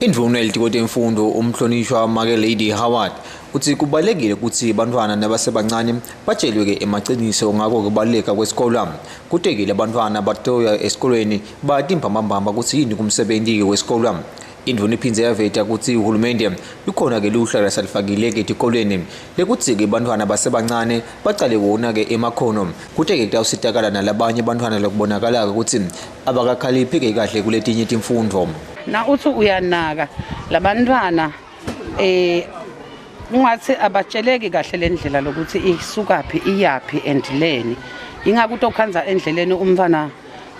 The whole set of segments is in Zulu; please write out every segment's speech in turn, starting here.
Indvuna yelitiko temfundo umhlonishwa make Lady Howard uthi kubalekile ukuthi abantwana nabasebancane batshelwe emaqiniso ngako kubaleka kwesikole. Kutekile abantwana batoya esikolweni bathi imbambamba ukuthi yini kumsebenzi wesikole. Indvuna iphindze yaveta ukuthi uhulumende ukhona ke luhla lasalifakile ke etikolweni lekuthi ke abantwana basebancane bacale wona ke emakhono kuteke kutawusitakala nalabanye abantwana lokubonakala ukuthi abakakhaliphi ke kahle kuletinye imfundo. Na uthi uyanaka labantwana ungathi abatsheleki kahle lendlela lokuthi isukaphi iyapi endleleni ingakho utokhanza endleleni umntwana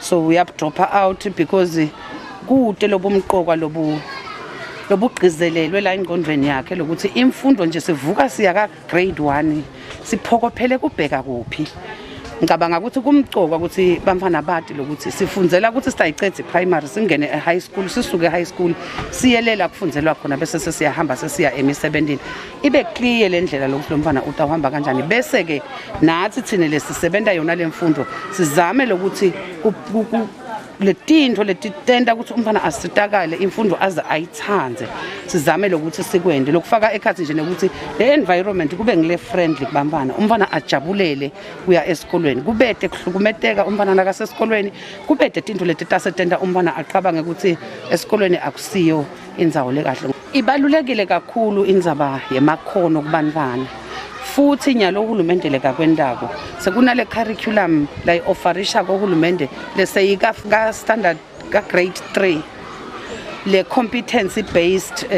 so uyabdropa out because kude lobumqoka lobugqizelelwe la ingqondweni yakhe lokuthi imfundo nje sivuka siya ka grade 1 siphokophele kubheka kuphi. Ngicabanga ukuthi kumcoka ukuthi bamfana bathi lokuthi sifundzela ukuthi sitayicede primary singene high school sisuke high school siyelela kufunzelwa khona bese sesiyahamba sesiya emisebenzini ibe clear lendlela lokuthi lomfana utahamba kanjani bese ke nathi thina lesisebenta yona lemfundo sizame lokuthi letinto letitenda ukuthi umfana asitakale imfundo aze ayithanze sizame lokuthi sikwende lokufaka ekhathi nje ukuthi le environment kube ngile friendly kubantwana umfana ajabulele kuya esikolweni kubethe kuhlukumeteka umfana nakasesikolweni kubethe izinto letitasetenda umfana aqabange ukuthi esikolweni akusiyo indzawo le kahle. Ibalulekile kakhulu indzaba yemakhono kubantwana futhi nyalo uhulumende lekakwendako sekunale curriculum la offerisha kohulumende leseyika ka standard ka grade 3 le competency based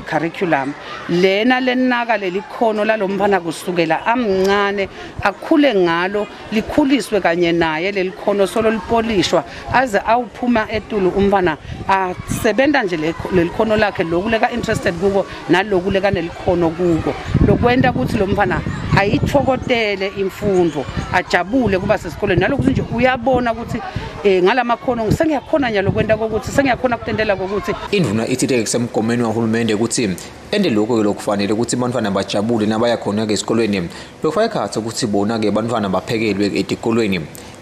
curriculum lena lenaka lelikhono lalomfana kusukela amncane akhule ngalo likhuliswe kanye naye lelikhono solo lipolishwa aze awuphuma etulu umfana asebenza nje lelikhono lakhe lokuleka interested kuko nalokuleka nelikhono kuko lokwenda ukuthi lo mfana ayithokotele imfundo ajabule kuba sesikoleni nalokuthi nje uyabona ukuthi ngalamakhono sengiyakhona nyalo kwenda ukuthi sengiyakhona kutendela ukuthi indvuna ithithe kusemgomeni wahulumende ukuthi ende lokho ke lokufanele ukuthi abantwana bajabule nabaya khona ke esikolweni lokufaka ekhatsi ukuthi bona ke abantwana baphekelwe etikolweni.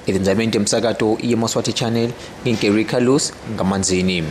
Elinzameni emsakato yeSiswati channel nginkerika Lus ngamanzini.